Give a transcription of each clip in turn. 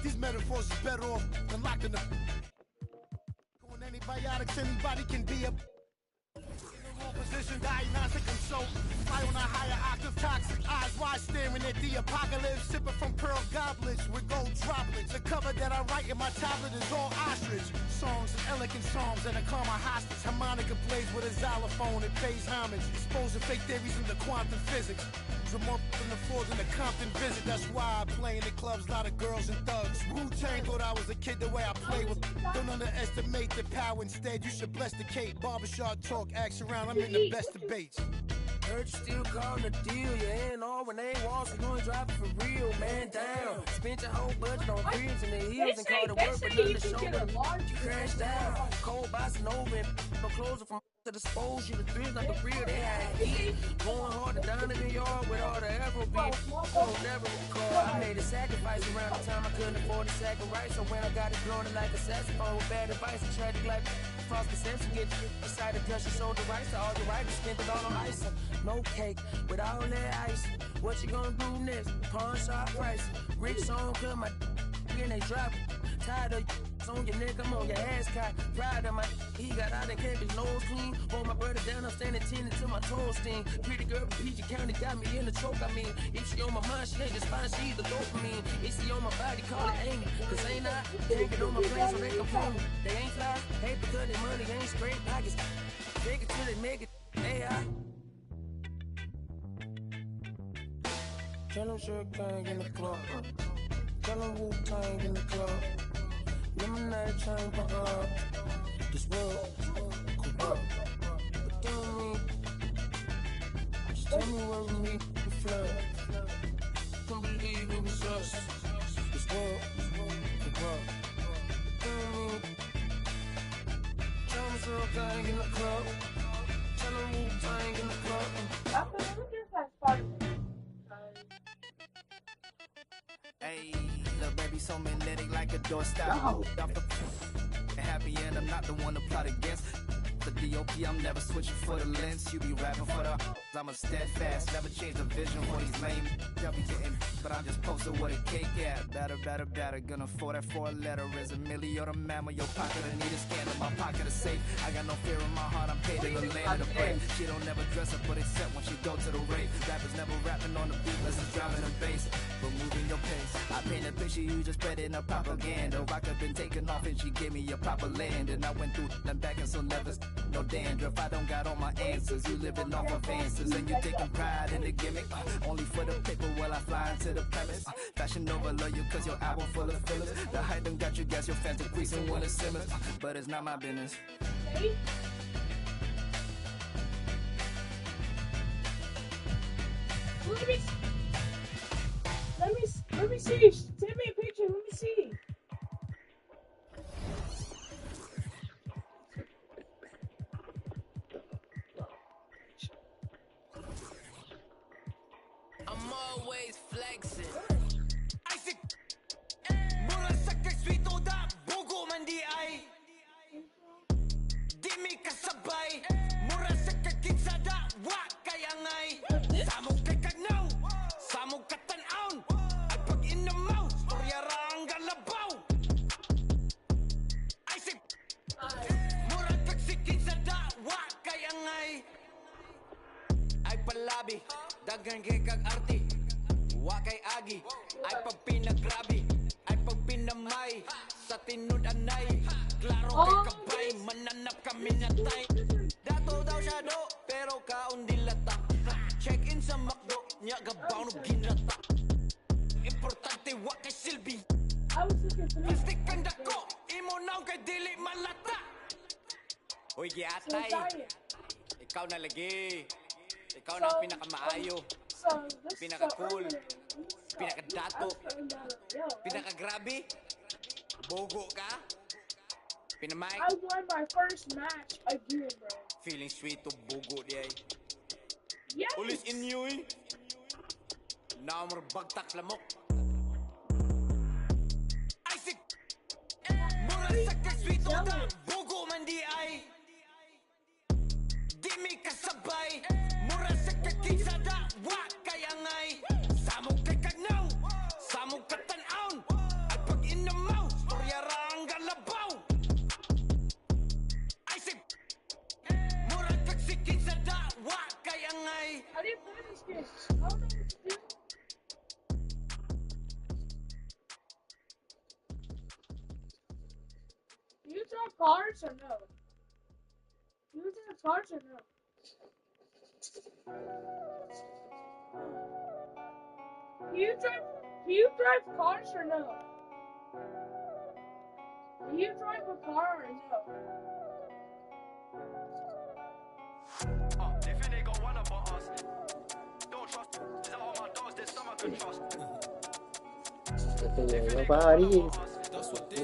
These metaphors is better off than locking them. Going antibiotics, anybody can be a position, diagnostic, I'm so fly on a higher octave, toxic eyes wide staring at the apocalypse, sipping from pearl goblets with gold droplets. The cover that I write in my tablet is all ostrich songs and elegant psalms that I call my hostage. Harmonica plays with a xylophone, it pays homage, exposing fake theories into quantum physics. More from the floors in the Compton visit. That's why I play in the clubs, lot of girls and thugs. Wu-Tang thought I was a kid the way I play with. Don't underestimate the power. Instead, you should bless the Kate. Barbershop talk, axe around. I'm in the best debates. Heard you still calling the deal. You ain't all when they walk, so gonna drop it for real, man. Down. Spent your whole budget on ribs and the heels and called it work, but none of the show. You crashed down. Cold bossing over and no closer from to dispose you. The thrills like the real they had heat. Going harder down in the yard with all the Afrobeat. Don't never recall. I made a sacrifice around the time I couldn't afford a sack of rice. So when I got it blown like a saxophone with bad advice, a tragic life. False perception, get you decided because you sold the rights to all the writers, spent it all on ice. No cake with all that ice. What you gonna do next? Pawn shop price. Rich song, cut my and they drop. Tired of on your neck, I'm on your ass cock. Pride of my he got out and kept his nose clean. Hold my brother down, I'm standing 10 until my toes sting. Pretty girl from PG County got me in the choke. I mean, if she on my mind, she ain't just fine, she's the dopamine. If she on my body, call it angry. Cause ain't I? Can't get on my plane so they complain. They ain't fly, hate because their money ain't straight pockets. Take it till they make it. AI. Tell them Sugar in the club. Tell them Wu-Tang in the club. Lemonade chain pop up. This world corrupt. But tell me, just tell me where we meet the flood. Can't believe it was us. This world corrupt. Tell me, Sugar in the club. Tell them Wu-Tang in the club. Hey, little baby, so magnetic like a doorstop. Off the happy end, I'm not the one to plot against. The DOP, I'm never switching for the lens. You be rapping for the I'm a steadfast, never change the vision for these lame. They'll be getting, but I'm just posted with a cake at. Better, gonna afford that for a letter. Is a milli or the mamma, your pocket, I need a scan in my pocket is safe. I got no fear in my heart, I'm paid in the land of the brave. She don't never dress up, but except when she go to the rave. Rappers never rapping on the beat, unless it's driving the bass. But moving your pace, I paint a picture, you just spread in a propaganda. Rock have been taken off and she gave me a proper land. And I went through them back and so never no dandruff. I don't got all my answers, you living off advances. And you taking pride in the gimmick, only for the paper while I fly into the premise. Fashion over love you cause your album full of fillers. The hype done got you gas, your fans decreasing when it simmers. But it's not my business. Let me see. Send me a picture. Let me see. I'm always flexing. Isaac, mula sa kaswito da bugo man di ay. Di mi kasabay, mura sa kakitsa da wa kayangay. Samog kay kagnaw, samog katanaon. At pag inamaw, storya rang galabaw. Isaac, mura kagsikin sa da wa kayangay. Ay palabi, dagan kay kag arti. Wa kay agi, ay pag pinagrabi, ay pag pinamay, sa tinud anay. Klaro kay kabay, mananap kami natay. Dato daw siya do, pero kaon dilata. Check in sa McDo, nya gabaw no ginata. Importante wa kay silbi. Plastic kang dako, imo naong kay dili malata. Uy giatay, ikaw na lagi. Ikaw na ang pinakamaayo, pinaka-cool, pinaka-dato, pinaka-grabe, bogo ka, pinamay. I won my first match again, bro. Feeling sweet to bogo di ay. Yes. Ulis inyo eh. Naamar bagtak lamok. Isaac, mura sa kaswito da bogo man di ay. Di mi kasabay, mura sa kakitsa da wa kayangay. Samog kay kagnaw, samog katanaon. At pag drive cars or no? Do you drive cars or no? Do you drive cars or no? Do you drive a car or no? They think they got one up on us. Don't trust. Is all my dogs, there's some I can trust. Nobody. That's what they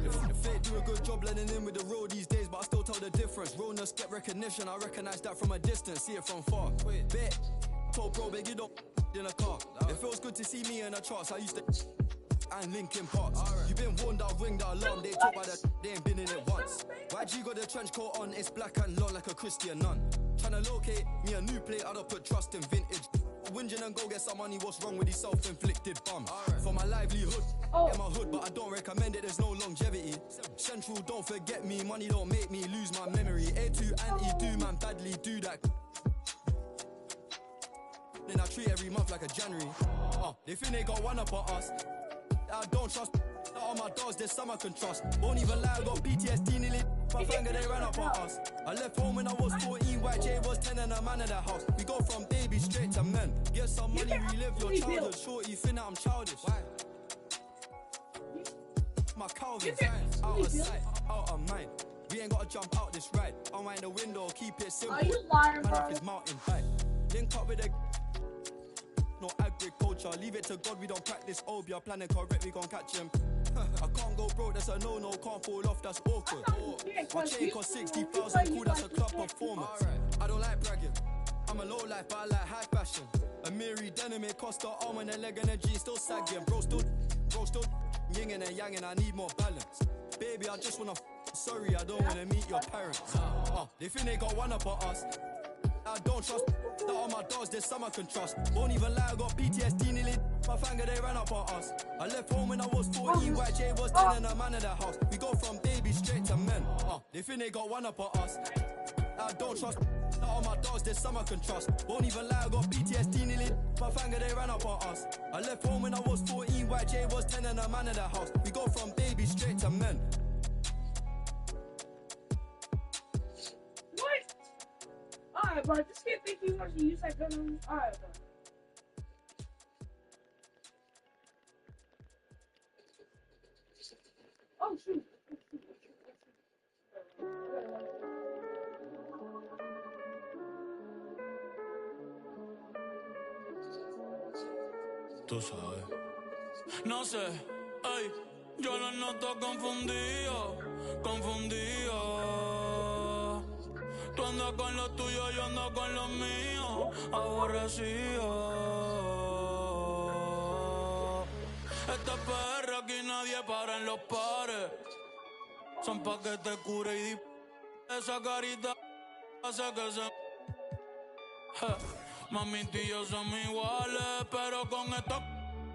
The fake do a good job blending in with the road these days, but I still tell the difference. Realness get recognition, I recognize that from a distance, see it from far. Bet, told bro, beg you don't in a car. It feels good to see me in the charts. I used to and Linkin Parks. You been warned, I'll ring the alarm. They talk about that, they ain't been in it once. YG got the trench coat on, it's black and long like a Christian nun. Tryna locate me a new plate, I don't put trust in vintage. Whinging and go get some money, what's wrong with these self-inflicted bums? For my livelihood, in my hood, but I don't recommend it, there's no longevity. Central, don't forget me, money don't make me lose my memory. A2 anti-do, man, badly do that. Then I treat every month like a January. They think they got one up on us. I don't trust all my dogs, there's some I can trust. Won't even lie, I got PTSD nearly. My finger, they ran up on us. I left home when I was 14, YJ was 10 and a man in the house. We go from baby straight to men. Get some money, relive your childhood. Shorty, think that I'm childish. Why? My Calvin, out of sight, out of mind. We ain't gotta jump out this ride. Unwind the window, keep it simple. Are you lying, Man bro? off his mountain bike. Link up with a no agriculture, leave it to God, we don't practice obia. Planning correct, we gon' catch him. I can't go broke, that's a no-no, can't fall off, that's awkward. My chain cost 60,000, cool, that's a club performance. I don't like bragging, I'm a low life, but I like high fashion. A Miri denim, it cost her arm and a leg and a G, still sagging. Bro still, yin and yang, I need more balance. Baby, I just wanna sorry, I don't wanna meet your parents. They think they got one up on us. I don't trust that all my dogs, there's some I can trust. Won't even lie, I got PTSD nearly. My finger, they ran up on us. I left home when I was 14, YJ was 10 and a man in the house. We go from baby straight to men. They think they got one up on us. I don't trust that all my dogs, there's some I can trust. Won't even lie, I got PTSD nearly. My finger, they ran up on us. I left home when I was 14, YJ was 10 and a man in the house. We go from baby straight to men. Alright, bro, this kid think he wants to use that gun on me. Alright, bro. Oh, shoot. Tú sabes. No sé, ay, yo lo noto confundido, confundido. Tú andas con lo tuyo, yo ando con lo mío, aborrecido. Esta perra aquí nadie para en los pares. Son pa' que te cure y esa carita hace que se... Mami, tú y yo somos iguales, pero con esto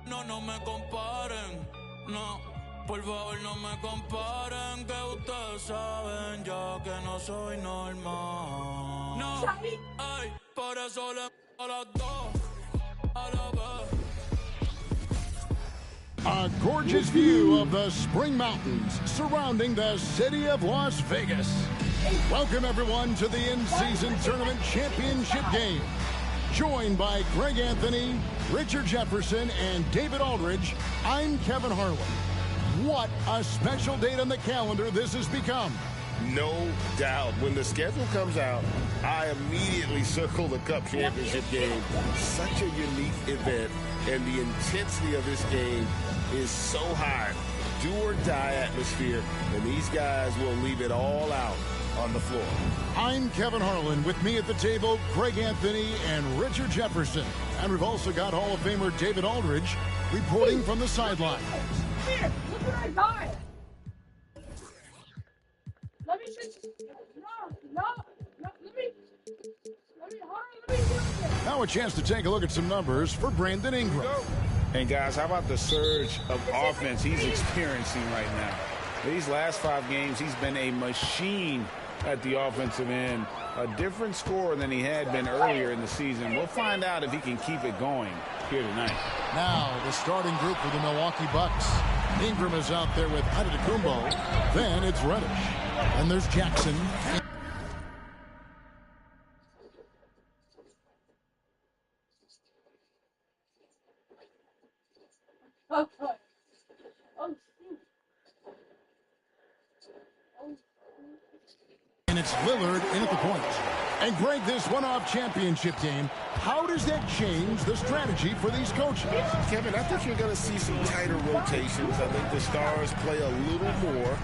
no me comparen. No, por favor no me comparen, que ustedes saben ya que no soy normal. No, ay, por eso le a las dos, a la vez. A gorgeous view of the Spring Mountains surrounding the city of Las Vegas. Welcome everyone to the in-season tournament championship game. Joined by Greg Anthony, Richard Jefferson, and David Aldridge, I'm Kevin Harlan. What a special date on the calendar this has become. No doubt. When the schedule comes out, I immediately circle the Cup Championship game. Such a unique event, and the intensity of this game is so high. Do or die atmosphere, and these guys will leave it all out on the floor. I'm Kevin Harlan. With me at the table, Greg Anthony and Richard Jefferson. And we've also got Hall of Famer David Aldridge reporting from the sideline. Here, look what I got. Let me just... No, let me do it. Now a chance to take a look at some numbers for Brandon Ingram. And guys, how about the surge of offense he's experiencing right now? These last 5 games, he's been a machine at the offensive end. A different score than he had been earlier in the season. We'll find out if he can keep it going here tonight. Now the starting group for the Milwaukee Bucks. Ingram is out there with Antetokounmpo. Then it's Reddish. And there's Jackson. And it's Lillard in at the point. And Greg, this one-off championship game, how does that change the strategy for these coaches? Kevin, I think you're going to see some tighter rotations. I think the Stars play a little more,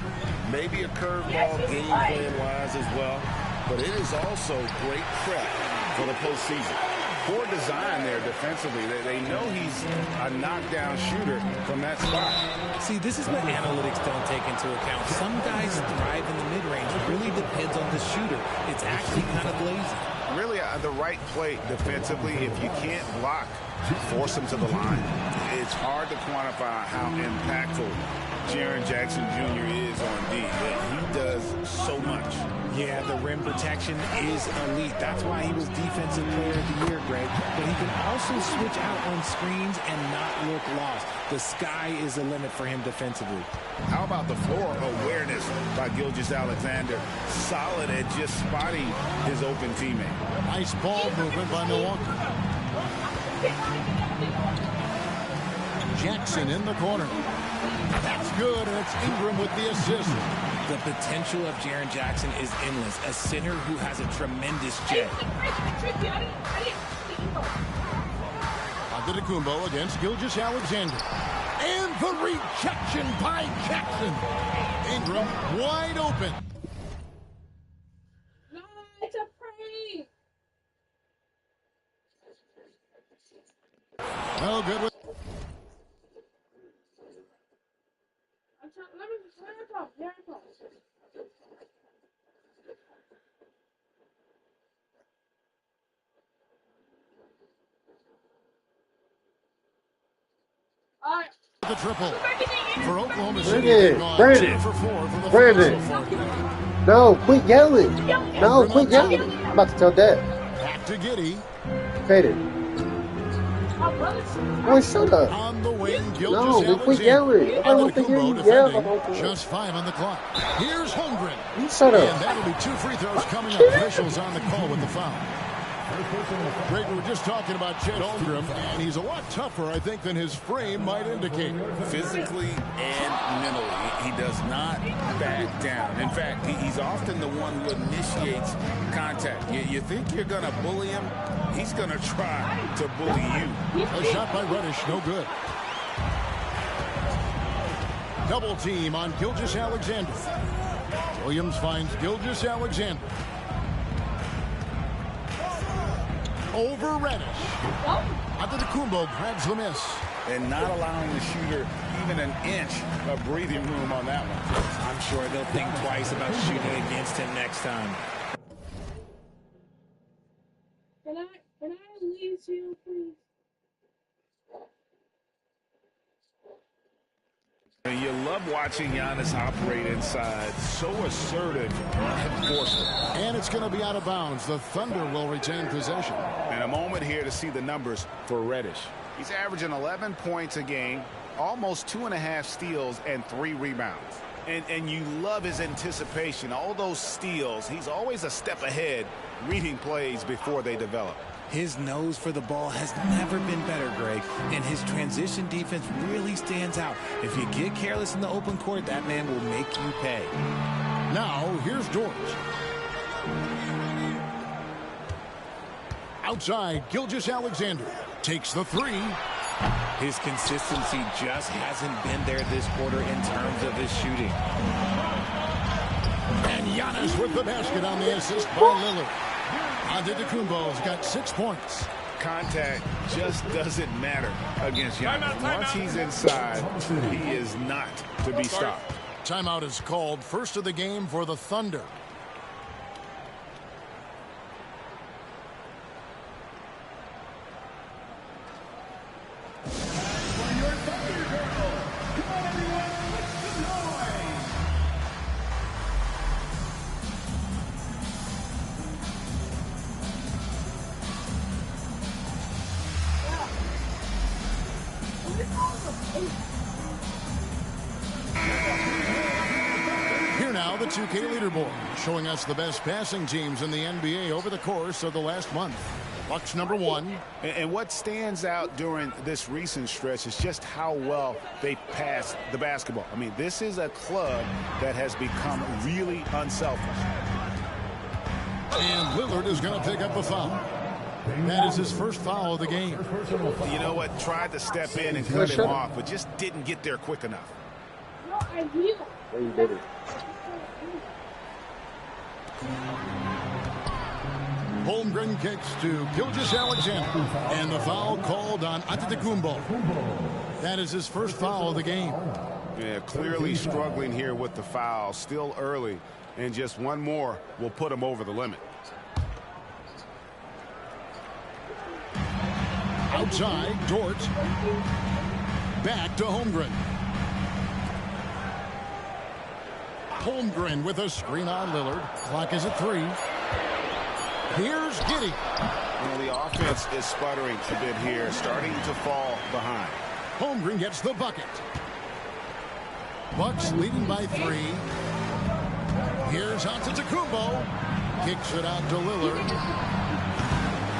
maybe a curveball game plan-wise as well. But it is also great prep for the postseason. Poor design there defensively. They know he's a knockdown shooter from that spot. See, this is what analytics don't take into account. Some guys thrive in the mid-range. It really depends on the shooter. It's actually kind of lazy. Really, the right play defensively, if you can't block, force him to the line. It's hard to quantify how impactful Jaren Jackson Jr. is on D. He does so much. Yeah, the rim protection is elite. That's why he was Defensive Player of the Year, Greg. But he can also switch out on screens and not look lost. The sky is the limit for him defensively. How about the floor awareness by Gilgeous-Alexander? Solid at just spotting his open teammate. Nice ball movement by Milwaukee. Jackson in the corner. That's good, and it's Ingram with the assist. The potential of Jaren Jackson is endless. A center who has a tremendous jet. Antetokounmpo against Gilgeous-Alexander. And the rejection by Jackson. Ingram wide open. No, it's a prank. No good with. The triple for Oklahoma City. Brandon. No, quit yelling. No, quit yelling. I'm about to tell Dad. Back to Giddey. Faded. Boy, shut up. On the wing, No, quit yelling. I want to hear you yell. Just 5 on the clock. Here's Holmgren. You shut up. And that'll be 2 free throws coming up. Officials on the call with the foul. Greg, we were just talking about Chet Holmgren, and he's a lot tougher, I think, than his frame might indicate. Physically and mentally, he does not back down. In fact, he's often the one who initiates contact. You think you're going to bully him? He's going to try to bully you. A shot by Reddish, no good. Double team on Gilgeous-Alexander. Williams finds Gilgeous-Alexander. Over Reddish. Antetokounmpo grabs the miss. And not allowing the shooter even an inch of breathing room on that one. I'm sure they'll think twice about shooting against him next time. Can I leave you, please? You love watching Giannis operate inside. So assertive and forceful. And it's going to be out of bounds. The Thunder will retain possession. And a moment here to see the numbers for Reddish. He's averaging 11 points a game, almost 2.5 steals and 3 rebounds. And you love his anticipation. All those steals, he's always a step ahead, reading plays before they develop. His nose for the ball has never been better, Greg, and his transition defense really stands out. If you get careless in the open court, that man will make you pay. Now, here's George. Outside, Gilgeous-Alexander takes the 3. His consistency just hasn't been there this quarter in terms of his shooting. And Giannis with the basket on the assist by Lillard. Antetokounmpo's got 6 points. Contact just doesn't matter against Giannis. Once he's inside, he is not to be stopped. Timeout is called. First of the game for the Thunder. Here now, the 2K leaderboard, showing us the best passing teams in the NBA over the course of the last month. Bucks #1. And what stands out during this recent stretch is just how well they pass the basketball. I mean, this is a club that has become really unselfish. And Lillard is going to pick up a foul. That is his first foul of the game. You know what? Tried to step in and cut him off, but just didn't get there quick enough. No, I will. He did it. Holmgren kicks to Gilgeous-Alexander. And the foul called on Antetokounmpo. That is his first foul of the game. Yeah, clearly struggling here with the foul. Still early. And just one more will put him over the limit. Outside, Dort. Back to Holmgren. Holmgren with a screen on Lillard. Clock is at 3. Here's Giddey. Well, the offense is sputtering a bit here, starting to fall behind. Holmgren gets the bucket. Bucks leading by 3. Here's Antetokounmpo. Kicks it out to Lillard.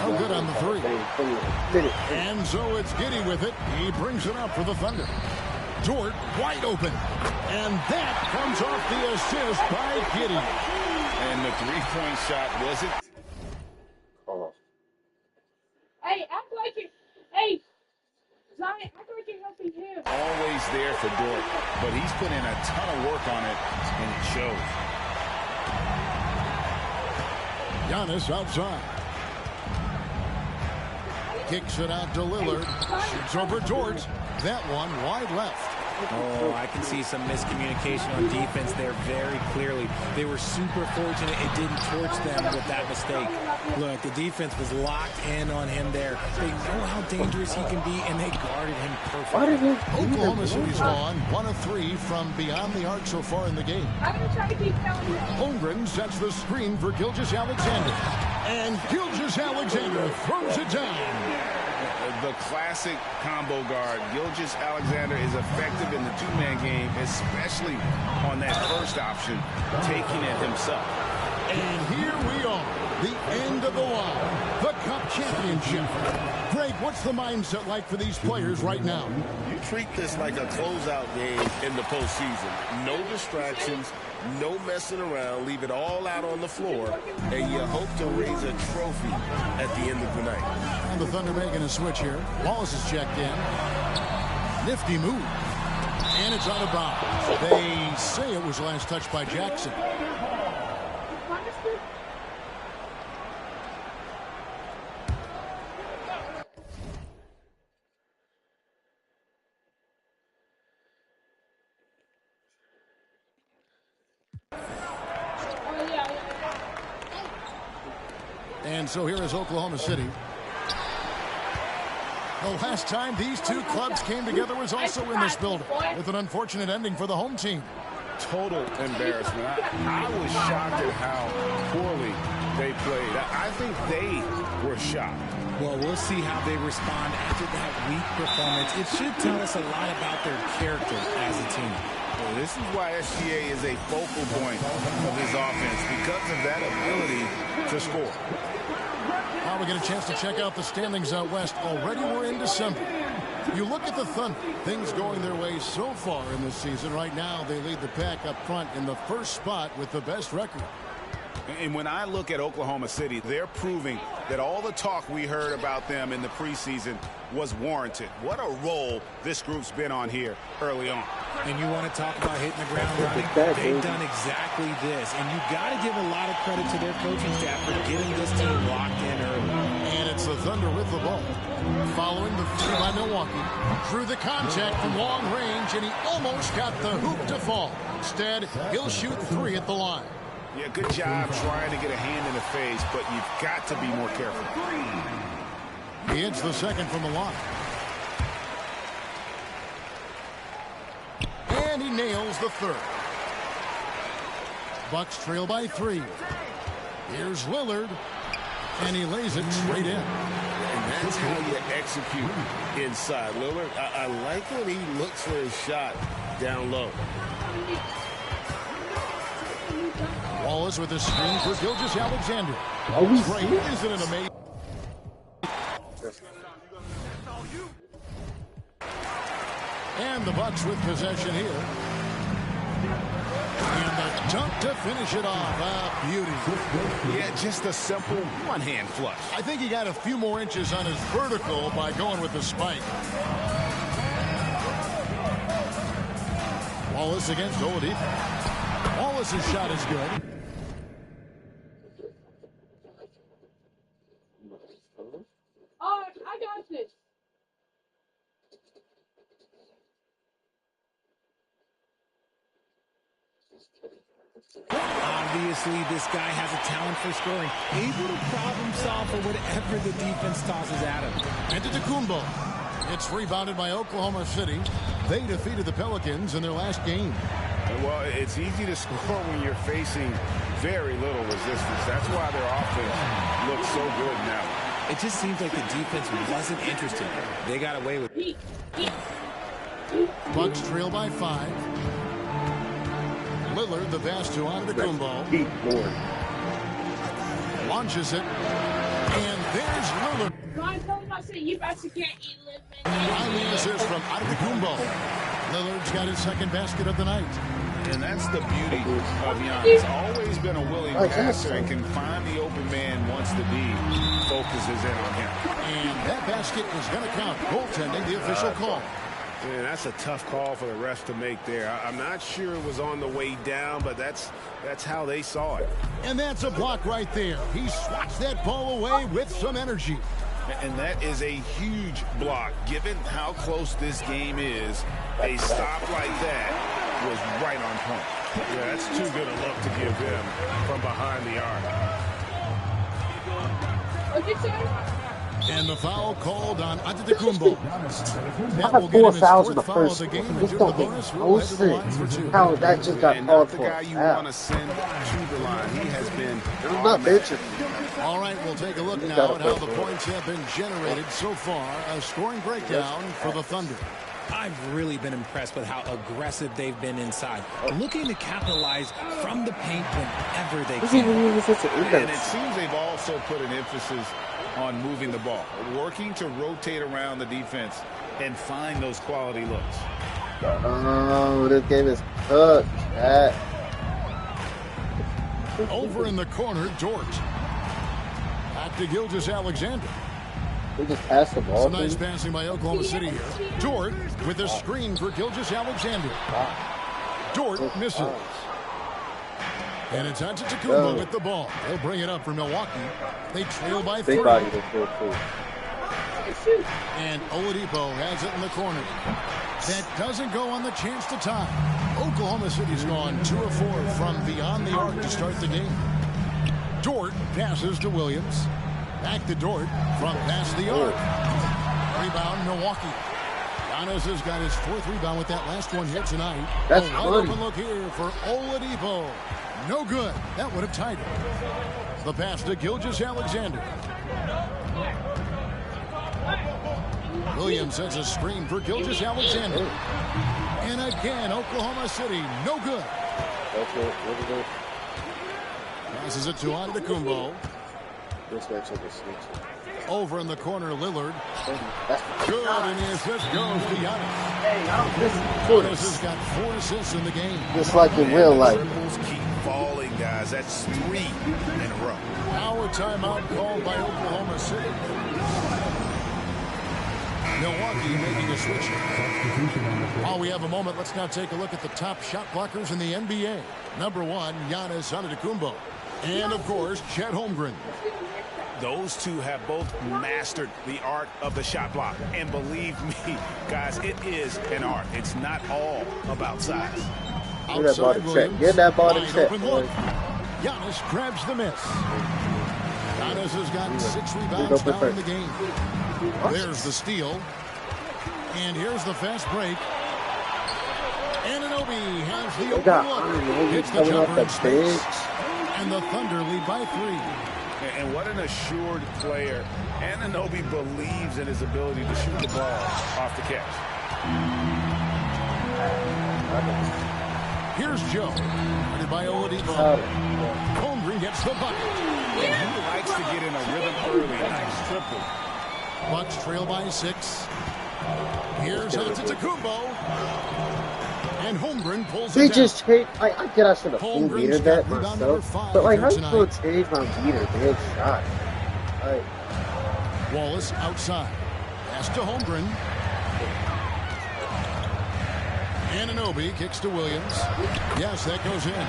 No good on the 3. And so it's Giddey with it. He brings it up for the Thunder. Dort wide open. And that comes off the assist by Giddey. And the three-point shot, was it? Hey, act like it. Hey, Zion, act like you're helping him. Always there for Dort, but he's put in a ton of work on it, and it shows. Giannis outside. Kicks it out to Lillard. Shoots over Dort. That one wide left. Oh, I can see some miscommunication on defense there very clearly. They were super fortunate it didn't torch them with that mistake. Look, the defense was locked in on him there. They know how dangerous he can be, and they guarded him perfectly. Oklahoma City's gone 1 of 3 from beyond the arc so far in the game. I'm going to try to keep telling you. Holmgren sets the screen for Gilgeous-Alexander. And Gilgeous-Alexander throws it down. The classic combo guard. Gilgeous-Alexander is effective in the two-man game, especially on that first option, taking it himself. And here we are, the end of the line, the Cup Championship. Greg, what's the mindset like for these players right now? You treat this like a closeout game in the postseason. No distractions, no messing around. Leave it all out on the floor, and you hope to raise a trophy at the end of the night. And the Thunder making a switch here. Wallace is checked in. Nifty move. And it's out of bounds. They say it was last touched by Jackson. And so here is Oklahoma City. The last time these two clubs came together was also in this building, with an unfortunate ending for the home team. Total embarrassment. I was shocked at how poorly they played. I think they were shocked. Well, we'll see how they respond after that weak performance. It should tell us a lot about their character as a team. Well, this is why SGA is a focal point of his offense, because of that ability to score. Now we get a chance to check out the standings out west. Already we're in December. You look at the Thunder, things going their way so far in this season. Right now, they lead the pack up front in the first spot with the best record. And when I look at Oklahoma City, they're proving that all the talk we heard about them in the preseason was warranted. What a role this group's been on here early on. And you want to talk about hitting the ground running? They've done exactly this. And you got to give a lot of credit to their coaching staff for getting this team locked in early. And it's the Thunder with the ball. Following the three by Milwaukee. Through the contact from long range, and he almost got the hoop to fall. Instead, he'll shoot 3 at the line. Yeah, good job trying to get a hand in the face, but you've got to be more careful. He hits the second from the line. And he nails the third. Bucks trail by 3. Here's Lillard. And he lays it straight in. And that's how you execute inside. Lillard, I like when he looks for his shot down low. Wallace with a screen for Gilgeous-Alexander. Great, isn't it amazing? And the Bucks with possession here. And the dunk to finish it off. A beauty. Yeah, just a simple one-hand flush. I think he got a few more inches on his vertical by going with the spike. Wallace against Oladipo. Wallace's shot is good. Oh, I got this. Obviously, this guy has a talent for scoring. Able to problem solve for whatever the defense tosses at him. Antetokounmpo. It's rebounded by Oklahoma City. They defeated the Pelicans in their last game. Well, it's easy to score when you're facing very little resistance. That's why their offense looks so good now. It just seems like the defense wasn't interested. They got away with it. Bucks trail by 5. Lillard, the pass to Antetokounmpo. Launches it. And there's Lillard. You better can't eat living. On the assist from Antetokounmpo. Lillard's got his second basket of the night. And that's the beauty of Giannis. He's always been a willing passer and can find the open man once the D focuses in on him. And that basket is going to count. Goaltending, the official call. Man, that's a tough call for the refs to make there. I'm not sure it was on the way down, but that's how they saw it. And that's a block right there. He swats that ball away with some energy. And that is a huge block. Given how close this game is, a stop like that was right on point. Yeah, that's too good a look to give him from behind the arc. What'd you say? And the foul called on Antetokounmpo. I had 4 fouls in the first. This don't make no sense. How that just got called for? The guy you want to send to the line. He has been. I'm not bitching. All right, we'll take a look now at how the points have been generated so far. A scoring breakdown for the Thunder. I've really been impressed with how aggressive they've been inside, looking to capitalize from the paint whenever they can. And it seems they've also put an emphasis on moving the ball, working to rotate around the defense and find those quality looks. Oh, this game is cooked. Over in the corner, Dort. Back to Gilgeous-Alexander. We just passed the ball. Some nice passing by Oklahoma City here. Dort with a screen for Gilgeous-Alexander. Dort misses. And it's Antetokounmpo with the ball. They'll bring it up for Milwaukee. They trail by 3. Big body to go through. And Oladipo has it in the corner. That doesn't go on the chance to tie. Oklahoma City's gone 2 of 4 from beyond the arc to start the game. Dort passes to Williams. Back to Dort from past the arc. Rebound, Milwaukee. Giannis has got his 4th rebound with that last one here tonight. That's a wide open look here for Oladipo. No good. That would have tied it. The pass to Gilgeous-Alexander. Williams sets a screen for Gilgeous-Alexander. And again, Oklahoma City, no good. Passes it to Antetokounmpo. Over in the corner, Lillard. Good, and the assist goes to Giannis. Giannis has got 4 assists in the game. Just like in real life. Keep falling, guys. That's 3 in a row. Now a timeout called by Oklahoma City. Milwaukee making a switch. While we have a moment, let's now take a look at the top shot blockers in the NBA. Number 1, Giannis Antetokounmpo. And, of course, Chet Holmgren. Those two have both mastered the art of the shot block. And believe me, guys, it is an art. It's not all about size. Get that ball to check. Get that ball to check. Giannis grabs the miss. Giannis has gotten 6 rebounds down in the game. There's the steal. And here's the fast break. Anunoby has the open look. Hits the jumper in space. And the Thunder lead by 3. And what an assured player. Anunoby believes in his ability to shoot the ball off the catch. Here's Joe. Ready by Oladipo. Holmgren gets the bucket. And he likes to get in a rhythm early. Nice triple. Bucks trail by 6. Here's Antetokounmpo. And Holmgren pulls They it just down. change. I get I should have full metered that myself. But like, how do you change my meter big shot? Like, Wallace outside. Pass to Holmgren. Anunoby kicks to Williams. Yes, that goes in.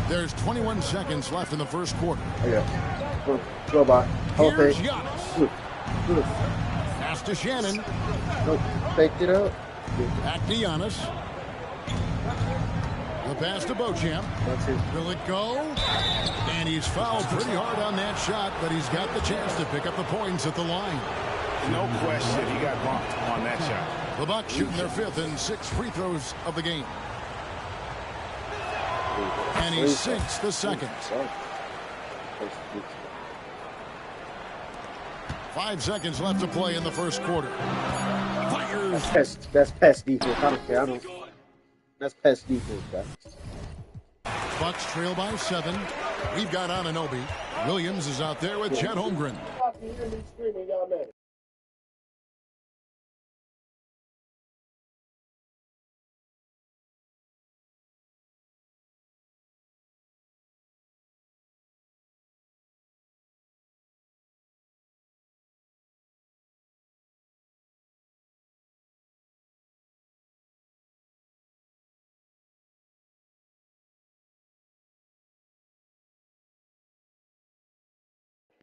There's 21 seconds left in the first quarter. Okay. Go by. Here's Giannis. Pass to Shannon. Nope. Faked it out. Back to Giannis. The pass to Beauchamp. Will it go? And he's fouled pretty hard on that shot, but he's got the chance to pick up the points at the line. No question, he got bumped on that shot. The Bucks shooting their 5th and 6th free throws of the game. And he sinks the second. 5 seconds left to play in the first quarter. Fires. That's pest defense. I don't care. That's pest defense, guys. Bucks trail by 7. We've got Anunoby. Williams is out there with Chet Holmgren.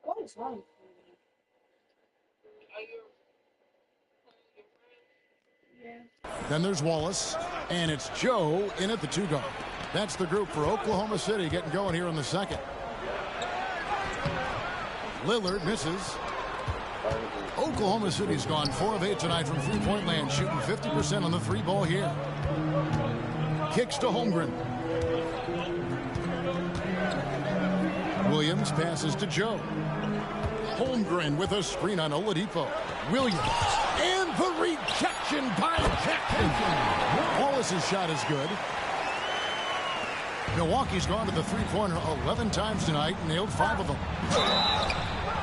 What is wrong? Then there's Wallace, and it's Joe in at the 2 guard. That's the group for Oklahoma City getting going here in the second. Lillard misses. Oklahoma City's gone 4 of 8 tonight from three-point land, shooting 50% on the 3-ball here. Kicks to Holmgren. Williams passes to Joe. Holmgren with a screen on Oladipo. Williams. And the rejection by Jackson. Wallace's shot is good. Milwaukee's gone to the three-pointer 11 times tonight and nailed 5 of them.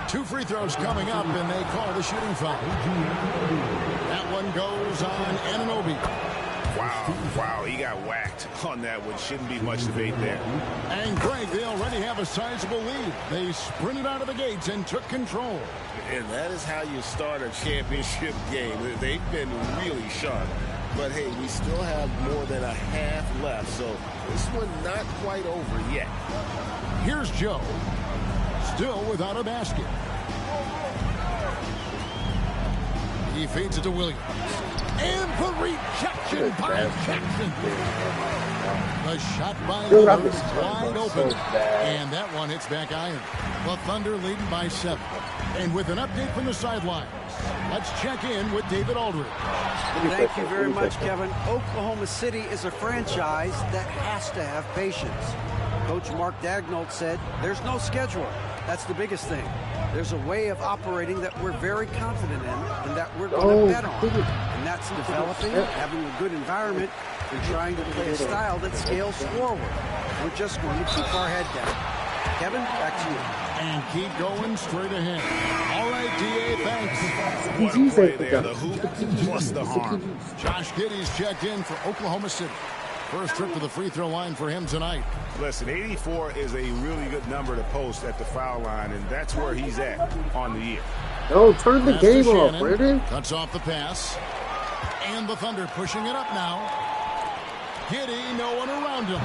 2 free throws coming up, and they call the shooting foul. That one goes on Anunoby. Wow, he got whacked on that one. Shouldn't be much debate there. And Greg, they already have a sizable lead. They sprinted out of the gates and took control. And that is how you start a championship game. They've been really sharp. But, hey, we still have more than a half left, so this one not quite over yet. Here's Joe, still without a basket. He feeds it to Williams. And the rejection by Jackson. The shot by Lillard is wide open. And that one hits back iron. The Thunder leading by 7. And with an update from the sidelines, let's check in with David Aldridge. Thank you very much, Kevin. Oklahoma City is a franchise that has to have patience. Coach Mark Daigneault said there's no schedule. That's the biggest thing. There's a way of operating that we're very confident in and that we're going to bet on. And that's developing, having a good environment, and trying to play a style that scales forward. We're just going to keep our head down. Kevin, back to you. And keep going straight ahead. All right, D.A., thanks. What a play there, the hoop plus the harm. Josh Giddey's checked in for Oklahoma City. First trip to the free throw line for him tonight. Listen, 84 is a really good number to post at the foul line, and that's where he's at on the year. No, turn the game off, Brandon. Cuts off the pass. And the Thunder pushing it up now. Giddey, no one around him.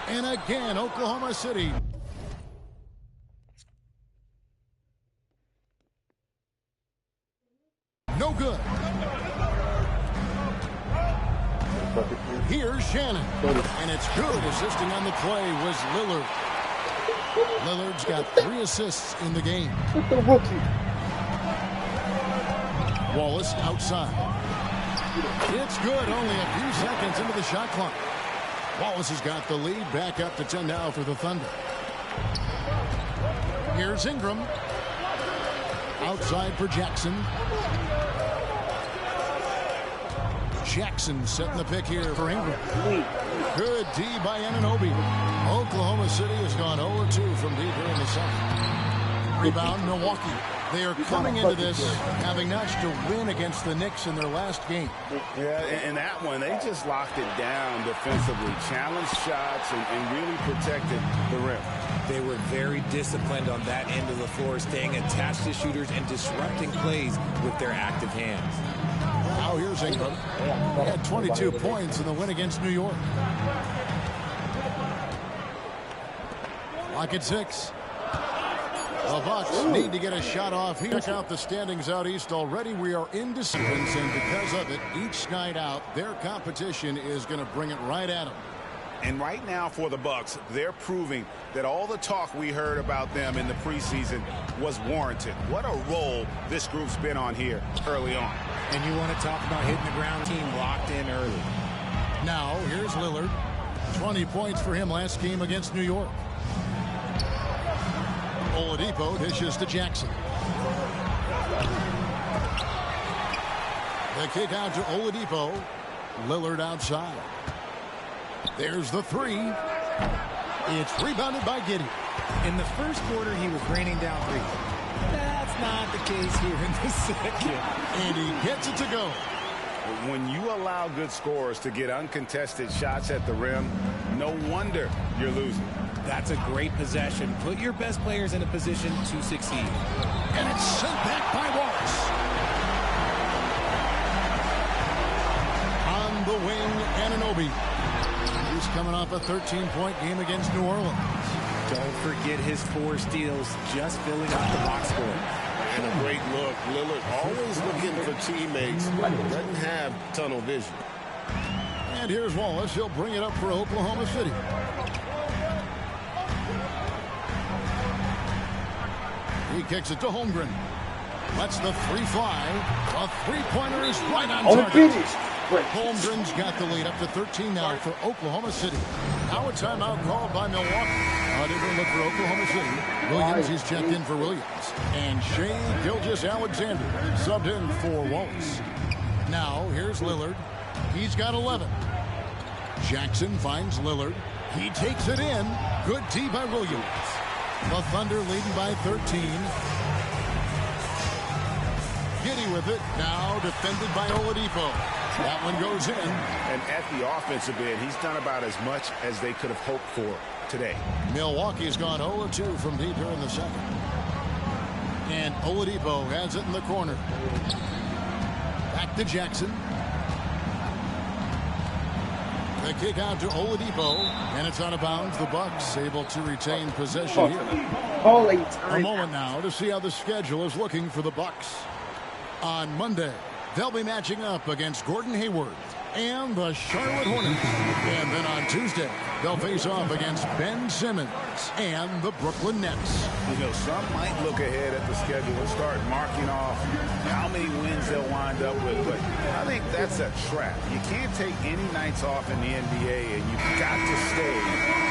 And again, Oklahoma City. No good. Here's Shannon. And it's good. Assisting on the play was Lillard. Lillard's got 3 assists in the game. Wallace outside. It's good, only a few seconds into the shot clock. Wallace has got the lead, back up to 10 now for the Thunder. Here's Ingram. Outside for Jackson. Jackson setting the pick here for Ingram. Good D by Anunoby. Oklahoma City has gone 0-2 from deep here in the second. Rebound, Milwaukee. They are coming into this having notched a win against the Knicks in their last game. Yeah, in that one, they just locked it down defensively, challenged shots, and really protected the rim. They were very disciplined on that end of the floor, staying attached to shooters and disrupting plays with their active hands. Now here's Ingram. He had 22 points in the win against New York. Lock at 6. The Bucks need to get a shot off. Check out the standings out east already. We are in sequence, and because of it, each night out, their competition is going to bring it right at them. And right now for the Bucks, they're proving that all the talk we heard about them in the preseason was warranted. What a role this group's been on here early on. And you want to talk about hitting the ground, team locked in early. Now, here's Lillard. 20 points for him last game against New York. Oladipo dishes to Jackson. The kick out to Oladipo. Lillard outside. There's the three. It's rebounded by Giddey. In the first quarter, he was raining down threes. That's not the case here in the second. And he gets it to go. When you allow good scorers to get uncontested shots at the rim, no wonder you're losing. That's a great possession. Put your best players in a position to succeed. And it's sent back by Wallace. On the wing, Anunoby. He's coming off a 13-point game against New Orleans. Don't forget his 4 steals, just filling out the box score. And a great look. Lillard always looking for teammates. Doesn't have tunnel vision. And here's Wallace. He'll bring it up for Oklahoma City. He kicks it to Holmgren. Lets the three fly. A three-pointer is right on target. Holmgren's got the lead up to 13 now for Oklahoma City. Now a timeout called by Milwaukee. Different look for Oklahoma City. Williams, he's checked in for Williams. And Shea Gilgeous-Alexander subbed in for Wallace. Now here's Lillard. He's got 11. Jackson finds Lillard. He takes it in. Good D by Williams. The Thunder leading by 13. Giddey with it. Now defended by Oladipo. That one goes in. And at the offensive end, he's done about as much as they could have hoped for today. Milwaukee's gone 0-2 from deep here in the second. And Oladipo has it in the corner. Back to Jackson. The kick out to Oladipo, and it's out of bounds. The Bucks able to retain possession here. A moment now to see how the schedule is looking for the Bucks. On Monday, they'll be matching up against Gordon Hayward and the Charlotte Hornets. And then on Tuesday, they'll face off against Ben Simmons and the Brooklyn Nets. You know, some might look ahead at the schedule and start marking off how many wins they'll wind up with, but I think that's a trap. You can't take any nights off in the NBA, and you've got to stay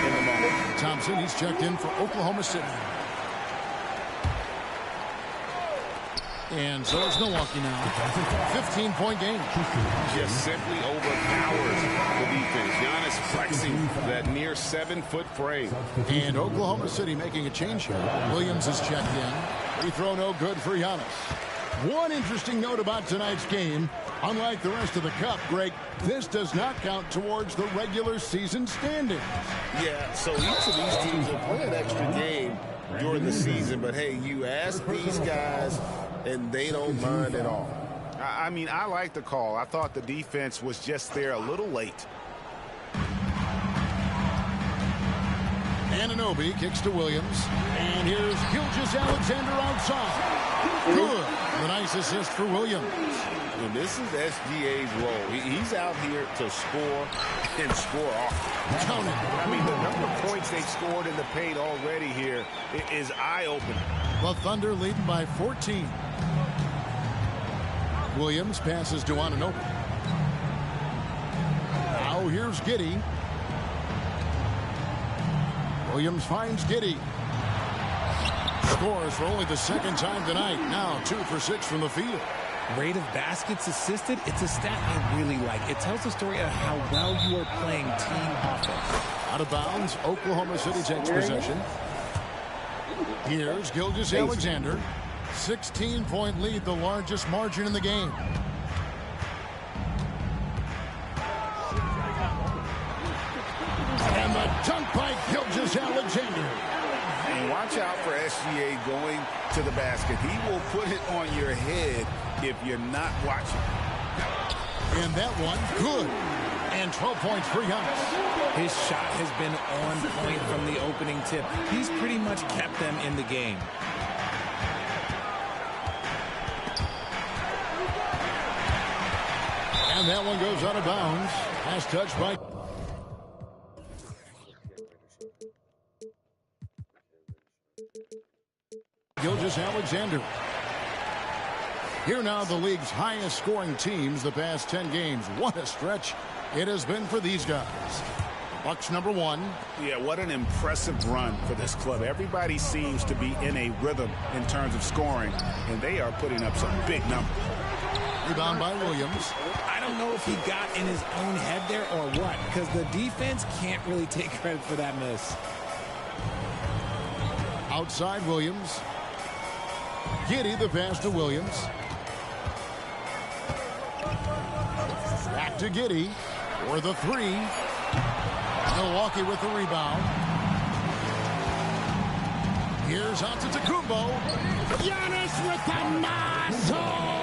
in the moment. Thompson, he's checked in for Oklahoma City. And so it's Milwaukee now. 15-point game. Just simply overpowers the defense. Giannis flexing that near 7-foot frame. And Oklahoma City making a change here. Williams is checked in. Free throw no good for Giannis. One interesting note about tonight's game. Unlike the rest of the cup, Greg, this does not count towards the regular season standings. Yeah, so each of these teams will play an extra game during the season. But, hey, you ask these guys, and they don't mind at all. I mean, I like the call. I thought the defense was just there a little late. Anunoby kicks to Williams. And here's Gilgeous-Alexander outside. Good. The nice assist for Williams. And this is SGA's role. He's out here to score and score off. Count it. I mean, the number of points they've scored in the paint already here is eye-opening. The Thunder leading by 14. Williams passes to Anunoby. Now here's Giddey. Williams finds Giddey. Scores for only the second time tonight. Now 2 for 6 from the field. Rate of baskets assisted, it's a stat I really like. It tells the story of how well you are playing team offense. Out of bounds, Oklahoma City takes possession. Here's Gilgeous-Alexander. 16-point lead, the largest margin in the game. And the dunk by Gilgeous-Alexander. And watch out for SGA going to the basket. He will put it on your head if you're not watching. And that one, good. And 12 points for Giannis. His shot has been on point from the opening tip. He's pretty much kept them in the game. And that one goes out of bounds. Pass touched by... Gilgeous-Alexander. Here now the league's highest scoring teams the past 10 games. What a stretch it has been for these guys. Bucks number 1. Yeah, what an impressive run for this club. Everybody seems to be in a rhythm in terms of scoring, and they are putting up some big numbers. Rebound by Williams. I don't know if he got in his own head there or what, because the defense can't really take credit for that miss. Outside Williams. Giddey the pass to Williams. Back to Giddey for the 3. Milwaukee with the rebound. Here's out to Tacumbo. Giannis with the muscle!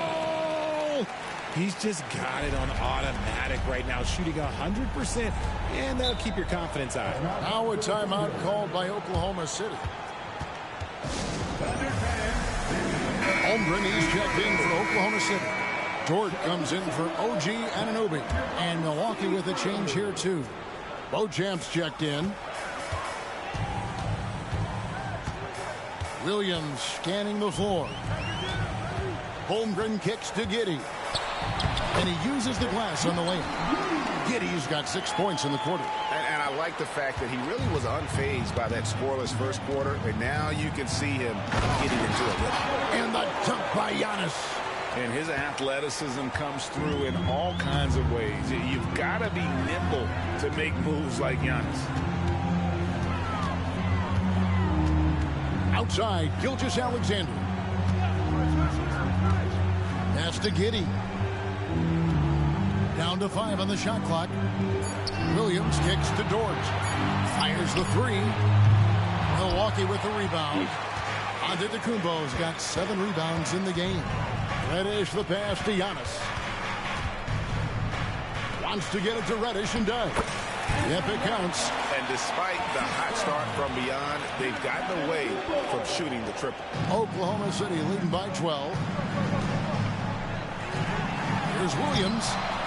He's just got it on automatic right now, shooting 100%, and that'll keep your confidence high. Now a timeout called by Oklahoma City. Holmgren, he's checked in for Oklahoma City. Dort comes in for OG Anunoby. And Milwaukee with a change here, too. Bochamp's checked in. Williams scanning the floor. Holmgren kicks to Giddey. And he uses the glass on the lane. Giddey's got 6 points in the quarter. And I like the fact that he really was unfazed by that scoreless first quarter, and now you can see him getting into it. And the dunk by Giannis. And his athleticism comes through in all kinds of ways. You've got to be nimble to make moves like Giannis. Outside, Gilgeous-Alexander. Pass to Giddey. Down to 5 on the shot clock. Williams kicks to Dort. Fires the 3. Milwaukee with the rebound. Antetokounmpo's got 7 rebounds in the game. Reddish the pass to Giannis. Wants to get it to Reddish and does. Yep, it counts. And despite the hot start from beyond, they've gotten away from shooting the triple. Oklahoma City leading by 12. Here's Williams.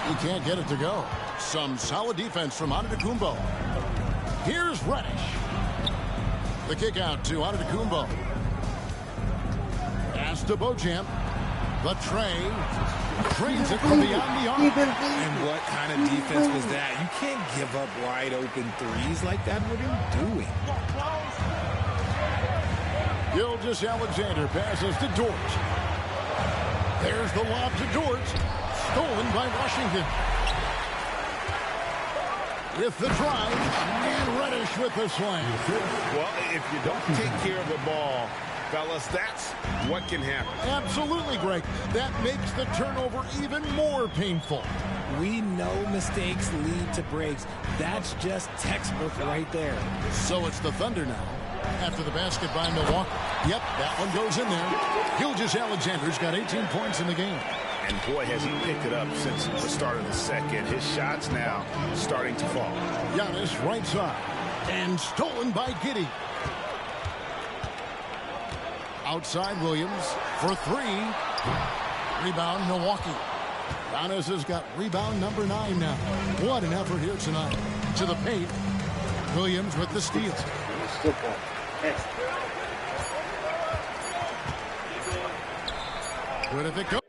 He can't get it to go. Some solid defense from Antetokounmpo. Here's Reddish. The kick out to Antetokounmpo. Pass to Beauchamp. The tray. Trains it from beyond the arc. And what kind of defense was that? You can't give up wide open threes like that. What are you doing? Gilgeous-Alexander passes to Dort. There's the lob to Dort. Stolen by Washington. With the drive, and Reddish with the slam. Well, if you don't take care of the ball, fellas, that's what can happen. Absolutely, Greg. That makes the turnover even more painful. We know mistakes lead to breaks. That's just textbook right there. So it's the Thunder now. After the basket by Milwaukee. Yep, that one goes in there. Gilgeous-Alexander's got 18 points in the game. And boy, has he picked it up since the start of the second. His shots now starting to fall. Giannis right side. And stolen by Giddey. Outside Williams for 3. Rebound Milwaukee. Giannis has got rebound number 9 now. What an effort here tonight. To the paint. Williams with the steal. Good if it goes.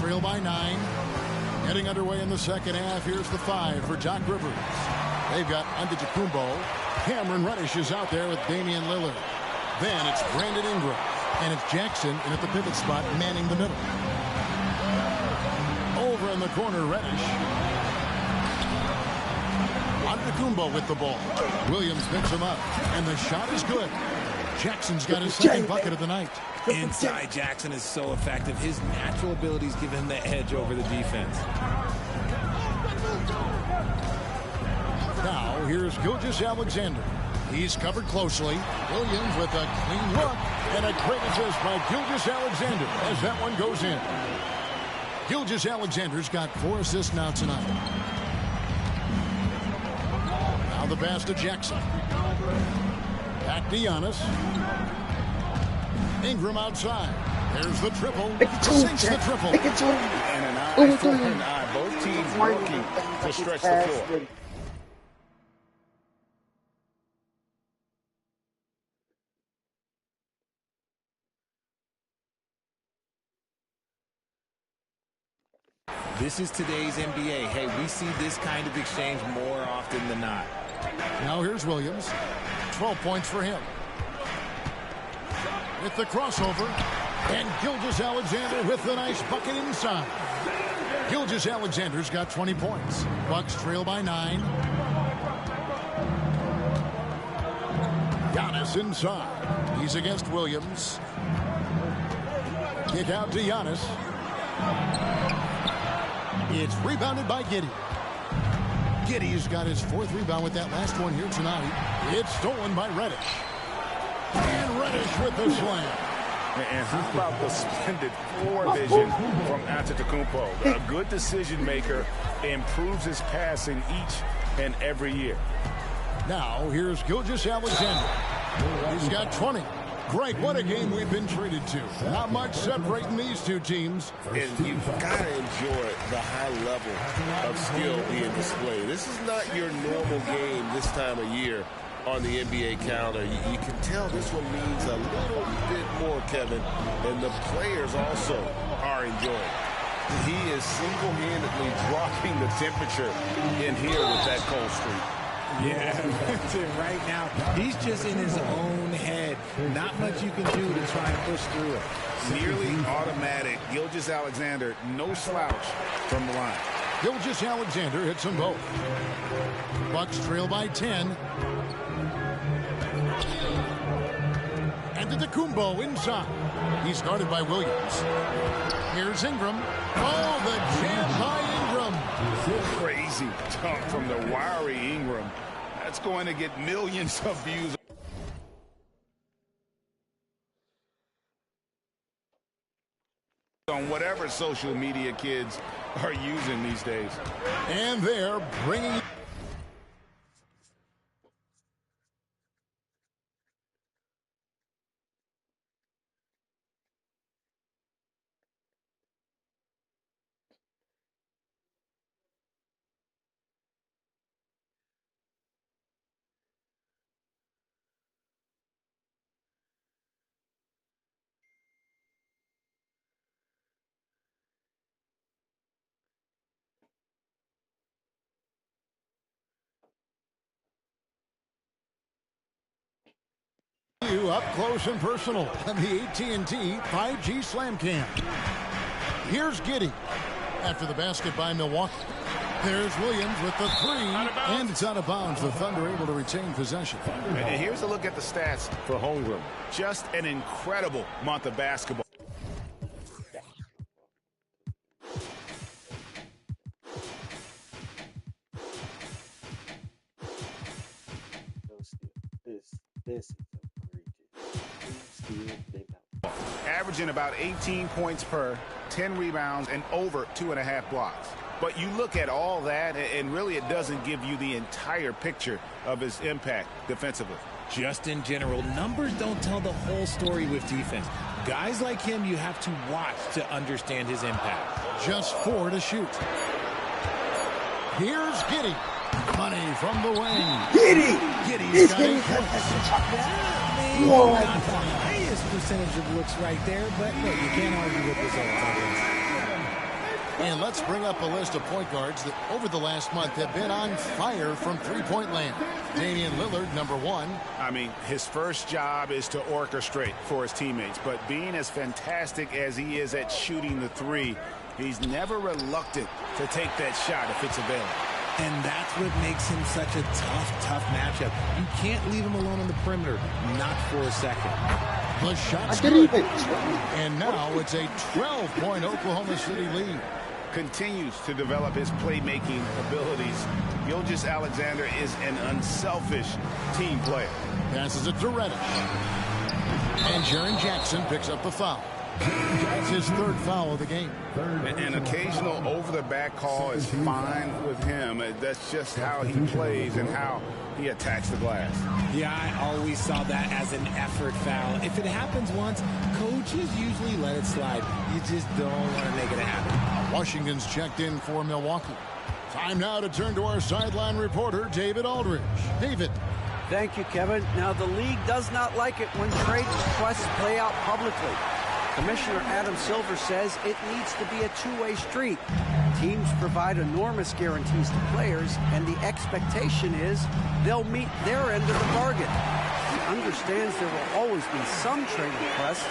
trail by 9. Getting underway in the second half. Here's the 5 for Doc Rivers. They've got Antetokounmpo. Cameron Reddish is out there with Damian Lillard. Then it's Brandon Ingram. And it's Jackson in at the pivot spot, manning the middle. Over in the corner, Reddish. Antetokounmpo with the ball. Williams picks him up. And the shot is good. Jackson's got his second bucket of the night. Inside Jackson is so effective. His natural abilities give him the edge over the defense. Now, here's Gilgeous-Alexander. He's covered closely. Williams with a clean look. And a great assist by Gilgeous-Alexander as that one goes in. Gilgeous-Alexander's got 4 assists now tonight. Now the pass to Jackson. Back to Giannis. Ingram outside. There's the triple. Sinks the triple. And an eye for an eye. Both teams working to stretch the floor. This is today's NBA. Hey, we see this kind of exchange more often than not. Now here's Williams. 12 points for him. With the crossover. And Gilgeous-Alexander with the nice bucket inside. Gilgeous-Alexander's got 20 points. Bucks trail by 9. Giannis inside. He's against Williams. Kick out to Giannis. It's rebounded by Giddey. Giddey's got his 4th rebound with that last one here tonight. It's stolen by Reddish. And Reddish with the slam. And how about the splendid floor vision from Antetokounmpo? A good decision maker, improves his passing each and every year. Now here's Gilgeous-Alexander. He's got 20. Greg, what a game we've been treated to. Not much separating these two teams. And you've got to enjoy the high level of skill being displayed. This is not your normal game this time of year on the NBA calendar. You can tell this one means a little bit more, Kevin, and the players also are enjoying. He is single-handedly dropping the temperature in here with that cold streak. Yeah, that's it right now. He's just in his own head. Not much you can do to try and push through it. Nearly automatic. Gilgeous-Alexander, no slouch from the line. Gilgeous-Alexander hits them both. Bucks trail by 10. And Antetokounmpo inside. He's guarded by Williams. Here's Ingram. Oh, the jam by Ingram. Crazy dunk from the wiry Ingram. That's going to get millions of views on whatever social media kids are using these days. And they're bringing... you up close and personal on the AT&T 5G Slam Cam. Here's Giddey after the basket by Milwaukee. There's Williams with the 3, and it's out of bounds. The Thunder able to retain possession. And here's a look at the stats for Holmgren. Just an incredible month of basketball. This averaging about 18 points per, 10 rebounds, and over 2.5 blocks. But you look at all that, and really it doesn't give you the entire picture of his impact defensively. Just in general, numbers don't tell the whole story with defense. Guys like him, you have to watch to understand his impact. Just 4 to shoot. Here's Giddey. Money from the wing. Giddey's got 8 points. Not the highest percentage of looks right there, but look, you can't argue with this offense. And let's bring up a list of point guards that over the last month have been on fire from three-point land. Damian Lillard, number 1. I mean, his first job is to orchestrate for his teammates, but being as fantastic as he is at shooting the three, he's never reluctant to take that shot if it's available. And that's what makes him such a tough matchup. You can't leave him alone on the perimeter, not for a second. The shot's good. And now it's a 12-point Oklahoma City lead. Continues to develop his playmaking abilities. Gilgeous-Alexander is an unselfish team player. Passes it to Reddish. And Jaren Jackson picks up the foul. That's his third foul of the game. An occasional over-the-back call is fine with him. That's just how he plays and how he attacks the glass. Yeah, I always saw that as an effort foul. If it happens once, coaches usually let it slide. You just don't want to make it happen. Washington's checked in for Milwaukee. Time now to turn to our sideline reporter, David Aldridge. David. Thank you, Kevin. Now, the league does not like it when trade requests play out publicly. Commissioner Adam Silver says it needs to be a two-way street. Teams provide enormous guarantees to players, and the expectation is they'll meet their end of the bargain. He understands there will always be some trade requests,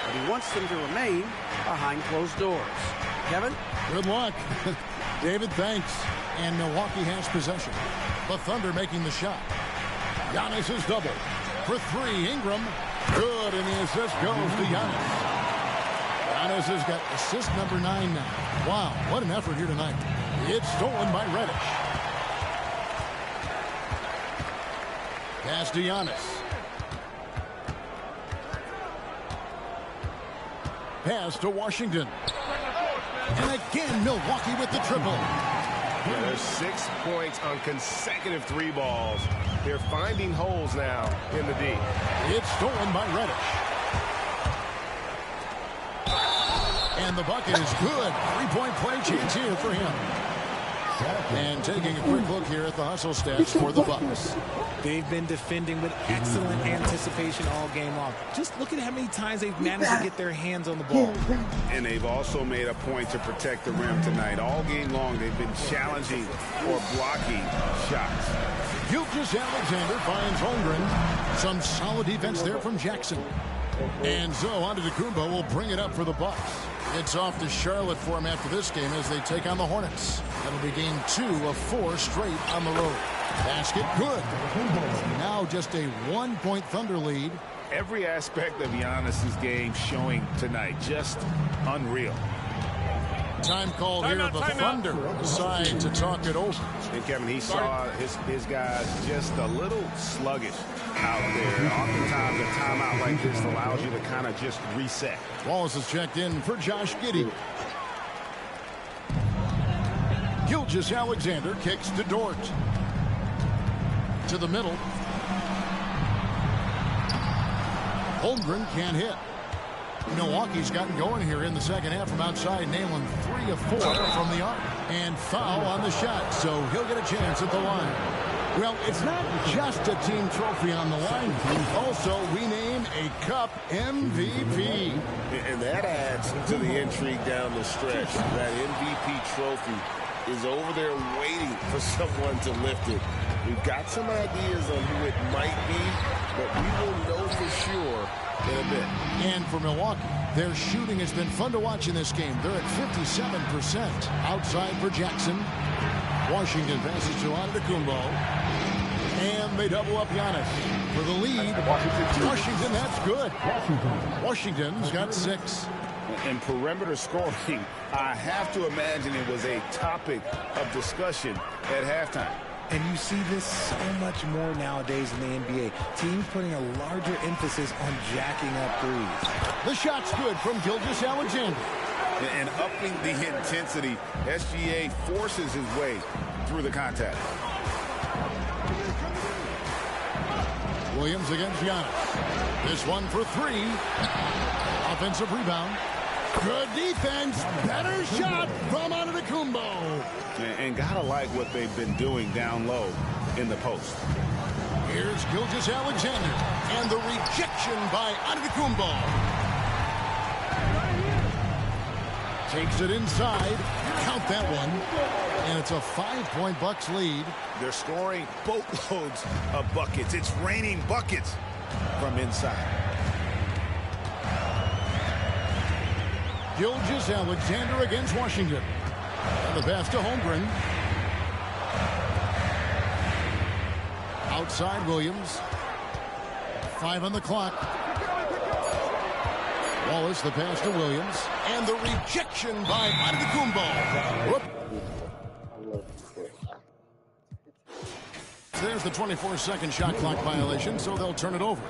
but he wants them to remain behind closed doors. Kevin? Good luck. David, thanks. And Milwaukee has possession. The Thunder making the shot. Giannis is double. For 3, Ingram. Good, and the assist goes to Giannis. Giannis has got assist number 9 now. Wow, what an effort here tonight. It's stolen by Reddish. Pass to Giannis. Pass to Washington. And again, Milwaukee with the triple. Yeah, there's 6 points on consecutive 3 balls. They're finding holes now in the D. It's stolen by Reddish. And the bucket is good. 3-point play chance here for him. And taking a quick look here at the hustle stats for the Bucks. They've been defending with excellent anticipation all game long. Just look at how many times they've managed to get their hands on the ball. And they've also made a point to protect the rim tonight. All game long, they've been challenging or blocking shots. Gilgeous-Alexander finds Holmgren. Some solid defense there from Jackson. And so Antetokounmpo will bring it up for the Bucks. It's off to Charlotte for him after this game as they take on the Hornets. That'll be game 2 of 4 straight on the road. Basket good. Now just a 1-point Thunder lead. Every aspect of Giannis's game showing tonight. Just unreal. Time called here. The Thunder decide to talk it over. And Kevin, he saw his guys just a little sluggish out there. Oftentimes a timeout like this allows you to kind of just reset. Wallace is checked in for Josh Giddey. Gilgeous-Alexander kicks to Dort. To the middle. Holmgren can't hit. Milwaukee's gotten going here in the second half from outside, nailing 3 of 4 from the arc. And foul on the shot, so he'll get a chance at the line. Well, it's not just a team trophy on the line. Also, we name a Cup MVP. And that adds to the intrigue down the stretch. That MVP trophy is over there waiting for someone to lift it. We've got some ideas on who it might be, but we will know for sure in a bit. And for Milwaukee, their shooting has been fun to watch in this game. They're at 57%. Outside for Jackson. Washington passes to Antetokounmpo. And they double up Giannis for the lead. Washington, that's good. Washington's got 6. And perimeter scoring, I have to imagine it was a topic of discussion at halftime. And you see this so much more nowadays in the NBA. Teams putting a larger emphasis on jacking up threes. The shot's good from Gilgeous-Alexander. And upping the intensity, SGA forces his way through the contact. Williams against Giannis. This one for 3. Offensive rebound. Good defense. Better shot from Antetokounmpo. And gotta like what they've been doing down low in the post. Here's Gilgeous-Alexander. And the rejection by Antetokounmpo. Takes it inside. Count that one. And it's a 5-point Bucks lead. They're scoring boatloads of buckets. It's raining buckets from inside. Gilgeous-Alexander against Washington. And the pass to Holmgren. Outside Williams. 5 on the clock. Wallace, the pass to Williams. And the rejection by Antetokounmpo. There's the 24-second shot clock violation, so they'll turn it over.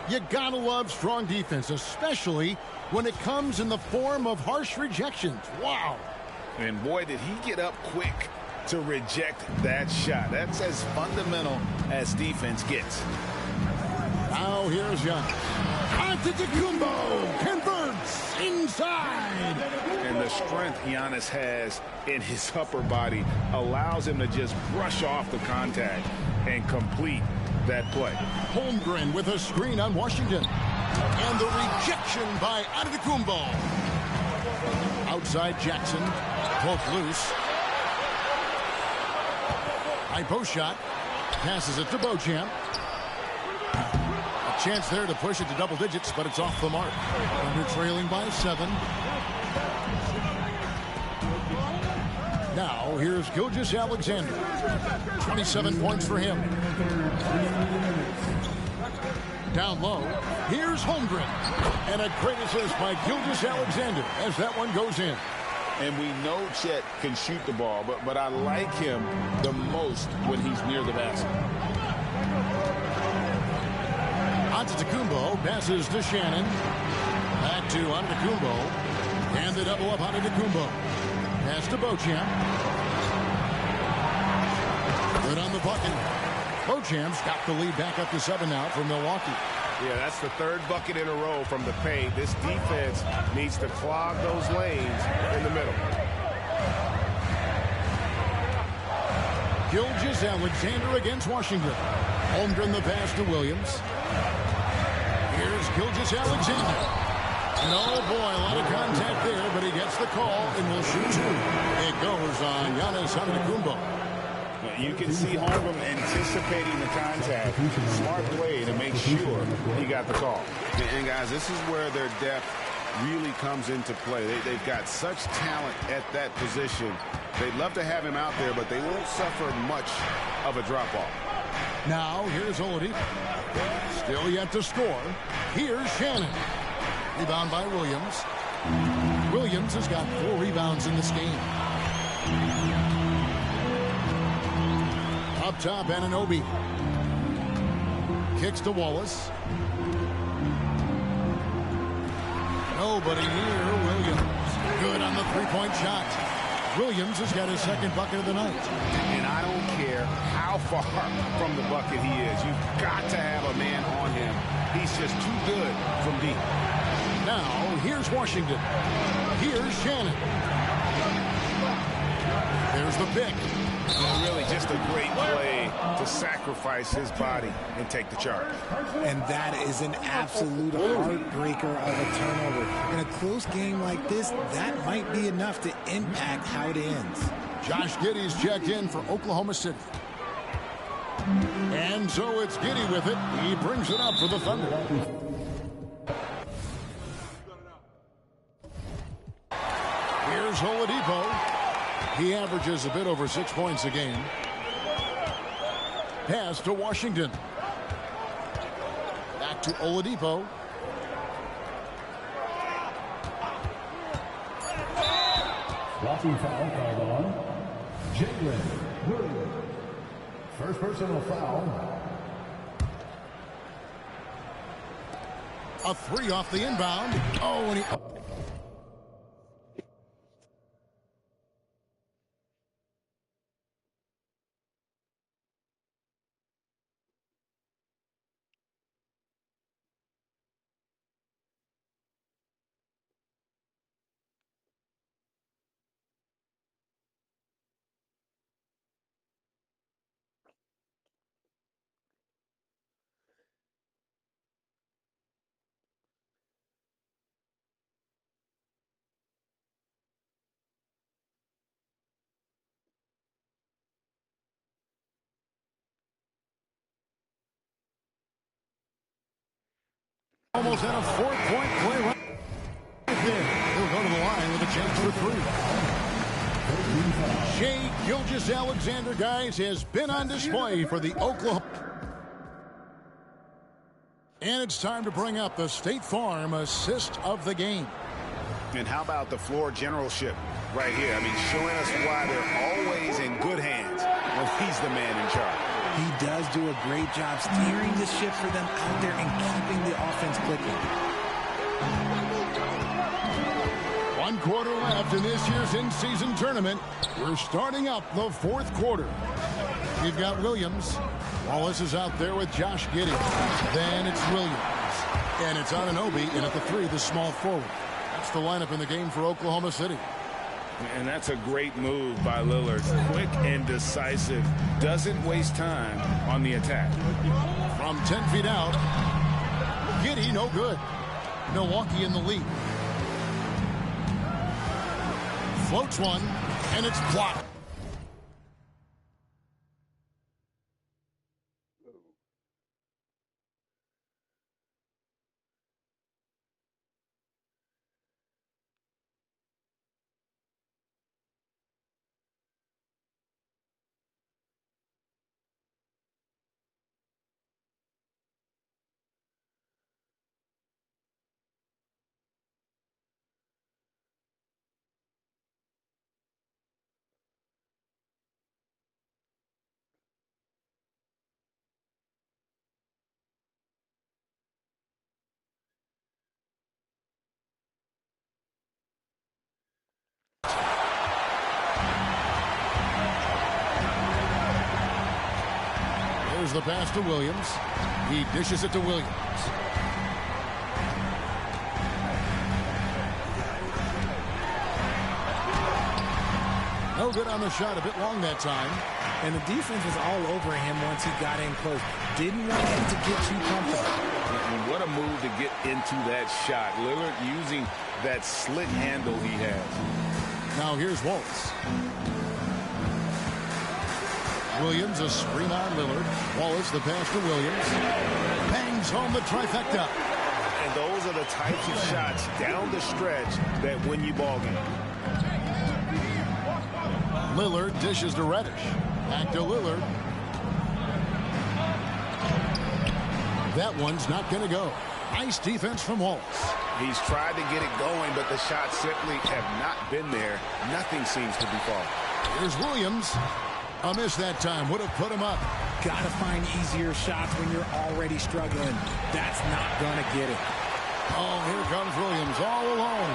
You gotta love strong defense, especially when it comes in the form of harsh rejections. Wow. And boy, did he get up quick to reject that shot. That's as fundamental as defense gets. Now here's Giannis. Antetokounmpo converts inside. And the strength Giannis has in his upper body allows him to just brush off the contact and complete that play. Holmgren with a screen on Washington. And the rejection by Antetokounmpo. Outside Jackson. Broke loose. High post shot. Passes it to Beauchamp. A chance there to push it to double digits, but it's off the mark. Under trailing by 7. Now, here's Gilgeous-Alexander. 27 points for him. Down low, here's Holmgren. And a great assist by Gilgeous-Alexander as that one goes in. And we know Chet can shoot the ball, but I like him the most when he's near the basket. Antetokounmpo passes to Shannon. Back to Antetokounmpo. And the double up Antetokounmpo. Pass to Beauchamp. Good on the bucket. Beauchamp's got the lead back up to 7 now for Milwaukee. Yeah, that's the 3rd bucket in a row from the paint. This defense needs to clog those lanes in the middle. Gilgeous-Alexander against Washington. Holmgren the pass to Williams. Here's Gilgeous-Alexander. And oh boy, a lot of contact there, but he gets the call and will shoot 2. It goes on Giannis Antetokounmpo. You can see Holmgren anticipating the contact. Smart play to make sure he got the call. And guys, this is where their depth really comes into play. They've got such talent at that position. They'd love to have him out there, but they won't suffer much of a drop-off. Now, here's Oladipo. Still yet to score. Here's Shannon. Rebound by Williams. Williams has got 4 rebounds in this game. Up top, Anunoby. Kicks to Wallace. Nobody near Williams. Good on the 3-point shot. Williams has got his 2nd bucket of the night. And I don't care how far from the bucket he is. You've got to have a man on him. He's just too good from deep. Now, here's Washington. Here's Shannon. There's the pick. And really just a great play to sacrifice his body and take the charge. And that is an absolute heartbreaker of a turnover. In a close game like this, that might be enough to impact how it ends. Josh Giddey's checked in for Oklahoma City. And so it's Giddey with it. He brings it up for the Thunder. Here's Oladipo. He averages a bit over 6 points a game. Pass to Washington. Back to Oladipo. Blocking foul called on Jalen Williams. First personal foul. A 3 off the inbound. Oh, and he... Almost had a 4-point play right there. He'll go to the line with a chance for 3. Shai Gilgeous-Alexander, guys, has been on display for the Oklahoma. And it's time to bring up the State Farm assist of the game. And how about the floor generalship right here? I mean, showing us why they're always in good hands when he's the man in charge. He does do a great job steering the ship for them out there and keeping the offense clicking. 1 quarter left in this year's in-season tournament. We're starting up the 4th quarter. We've got Williams. Wallace is out there with Josh Giddey. Then it's Williams. And it's Anunoby in at the 3, the small forward. That's the lineup in the game for Oklahoma City. And that's a great move by Lillard. Quick and decisive. Doesn't waste time on the attack. From 10 feet out, Giddey, no good. Milwaukee in the lead. Floats one, and it's blocked. There's the pass to Williams. He dishes it to Williams. No good on the shot. A bit long that time. And the defense was all over him once he got in close. Didn't want him to get too comfortable. And what a move to get into that shot. Lillard using that slick handle he has. Now here's Waltz. Williams, a screen on Lillard. Wallace, the pass to Williams. Bangs home the trifecta. And those are the types of shots down the stretch that win you ball game. Lillard dishes to Reddish. Back to Lillard. That one's not going to go. Nice defense from Wallace. He's tried to get it going, but the shots simply have not been there. Nothing seems to be falling. Here's Williams. A miss that time. Would have put him up. Gotta find easier shots when you're already struggling. That's not gonna get it. Oh, here comes Williams all alone.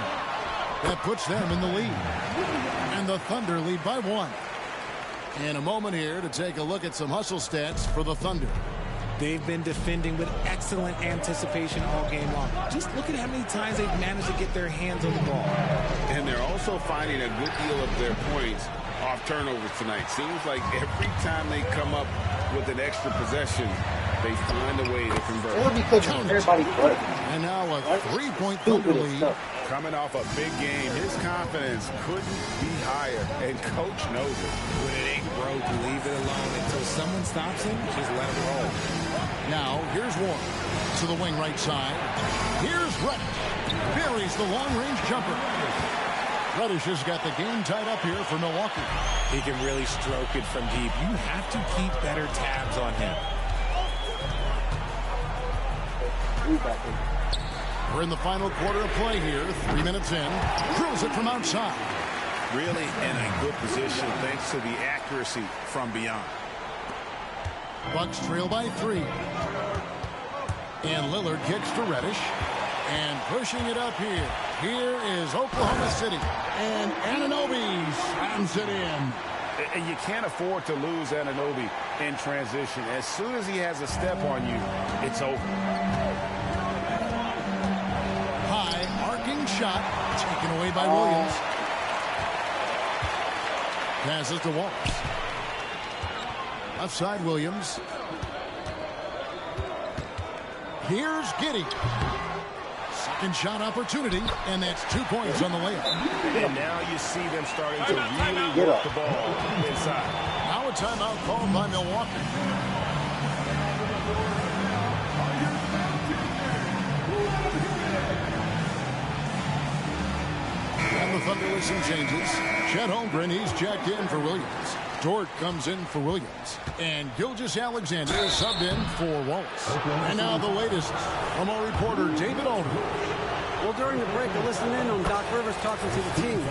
That puts them in the lead. And the Thunder lead by 1. And a moment here to take a look at some hustle stats for the Thunder. They've been defending with excellent anticipation all game long. Just look at how many times they've managed to get their hands on the ball. And they're also finding a good deal of their points off turnovers tonight. Seems like every time they come up with an extra possession, they find a way to convert. And now a 3-point Thunder lead. Coming off a big game, his confidence couldn't be higher, and coach knows it. When it ain't broke, leave it alone until someone stops him. Just let him roll. Now here's Warren to the wing right side. Here's Reddish. Buries the long-range jumper. Reddish has got the game tied up here for Milwaukee. He can really stroke it from deep. You have to keep better tabs on him. We're in the final quarter of play here. 3 minutes in. Drills it from outside. Really in a good position thanks to the accuracy from beyond. Bucks trail by 3. And Lillard kicks to Reddish. And pushing it up here. Here is Oklahoma City. And Anunoby slams it in. And you can't afford to lose Anunoby in transition. As soon as he has a step on you, it's over. High arcing shot. Taken away by Williams. Passes to Wallace. Left side Williams. Here's Giddey. Second shot opportunity, and that's 2 points on the layup. And now you see them starting to really work the ball inside. Now a timeout called by Milwaukee. And the Thunder with some changes. Chet Holmgren, he's checked in for Williams. Dort comes in for Williams. And Gilgeous-Alexander is subbed in for Wallace. And now the latest from our reporter, David Alden. Well, during the break, I listened in on Doc Rivers talking to the team.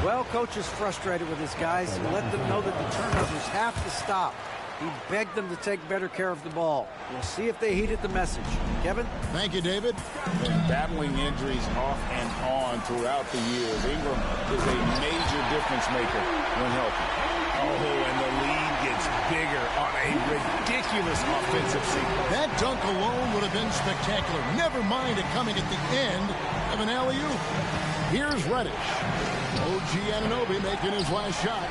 Well, coach is frustrated with his guys and let them know that the turnovers have to stop. He begged them to take better care of the ball. We'll see if they heeded the message. Kevin? Thank you, David. Been battling injuries off and on throughout the years. Ingram is a major difference maker when healthy. Oh, and the lead gets bigger on a ridiculous offensive sequence. That dunk alone would have been spectacular. Never mind it coming at the end of an alley-oop. Here's Reddish. OG Anunoby making his last shot.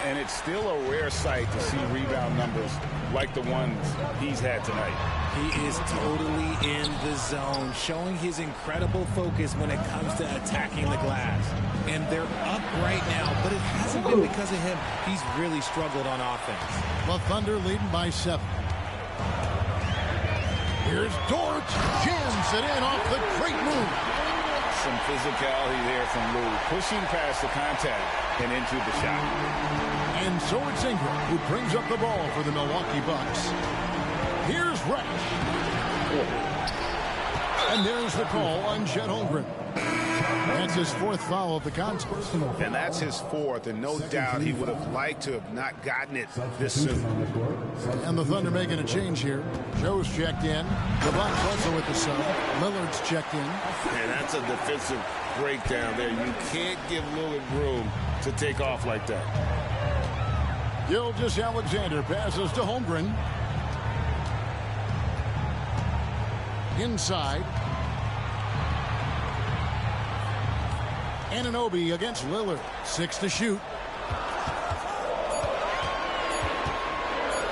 And it's still a rare sight to see rebound numbers like the ones he's had tonight. He is totally in the zone, showing his incredible focus when it comes to attacking the glass. And they're up right now, but it hasn't been because of him. He's really struggled on offense. The Thunder leading by 7. Here's Dort. Jams it in off the great move. Some physicality there from Lou, pushing past the contact and into the shot. And so it's Ingram who brings up the ball for the Milwaukee Bucks. Here's Reddish. And there's the call on Chet Holmgren. That's his 4th foul of the contest. And that's his 4th, and no doubt he would have liked to have not gotten it this soon. And the Thunder making a change here. Joe's checked in. LeBron's also with the sub. Lillard's checked in. And that's a defensive breakdown there. You can't give Lillard room to take off like that. Gilgeous-Alexander passes to Holmgren. Inside. Anunoby against Lillard. 6 to shoot.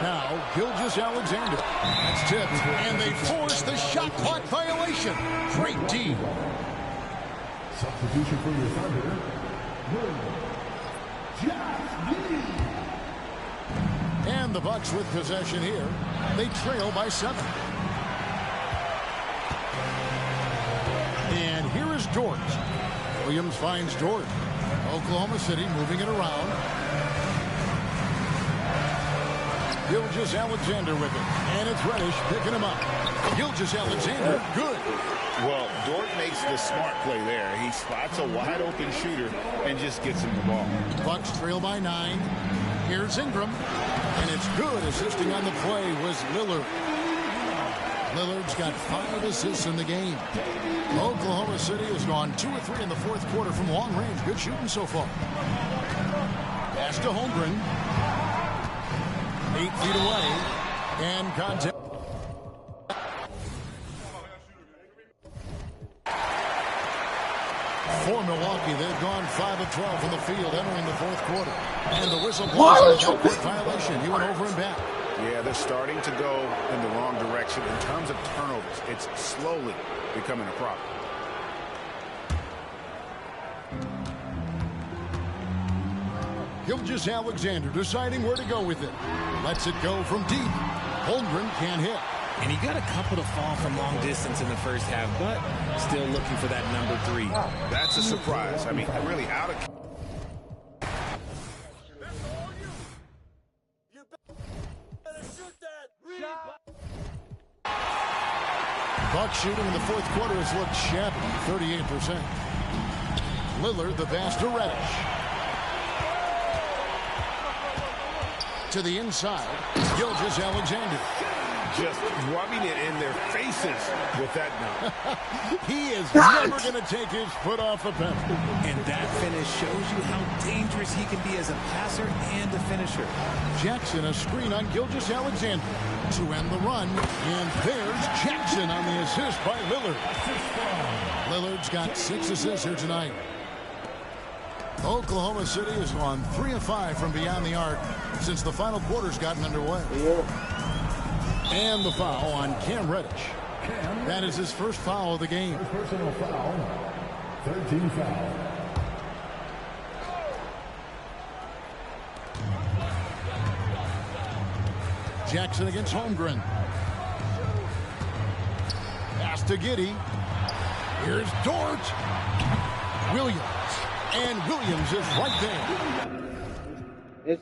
Now, Gilgeous-Alexander. That's tipped. And they force the shot clock violation. Great D. Substitution for your Thunder. And the Bucks with possession here. They trail by 7. And here is Dort. Williams finds Dort. Oklahoma City moving it around. Gilgeous-Alexander with it. And it's Reddish picking him up. Gilgeous-Alexander, good. Well, Dort makes the smart play there. He spots a wide open shooter and just gets him the ball. Bucks trail by 9. Here's Ingram. And it's good. Assisting on the play was Lillard. Lillard's got 5 assists in the game. Oklahoma City has gone 2 or 3 in the 4th quarter from long range. Good shooting so far. Pass to Holmgren. 8 feet away. And contact. For Milwaukee, they've gone 5 of 12 from the field entering the 4th quarter. And the whistle blows a violation. He went over and back. Yeah, they're starting to go in the wrong direction in terms of turnovers. It's slowly becoming a problem. Gilgeous-Alexander deciding where to go with it. Lets it go from deep. Holmgren can't hit. And he got a couple to fall from long distance in the first half, but still looking for that number 3. That's a surprise. I mean, really out of... Bucks shooting in the 4th quarter has looked shabby, 38%. Lillard, the pass to Reddish. To the inside, Gilgeous-Alexander. Just rubbing it in their faces with that now. He is never going to take his foot off the pedal. And that finish shows you how dangerous he can be as a passer and a finisher. Jackson, a screen on Gilgeous-Alexander to end the run. And there's Jackson on the assist by Lillard. Lillard's got 6 assists here tonight. Oklahoma City has gone 3 of 5 from beyond the arc since the final quarter's gotten underway. And the foul on Cam Reddish. That is his first foul of the game. Personal foul. 13 foul. Jackson against Holmgren. Pass to Giddey. Here's Dort. Williams. And Williams is right there. It's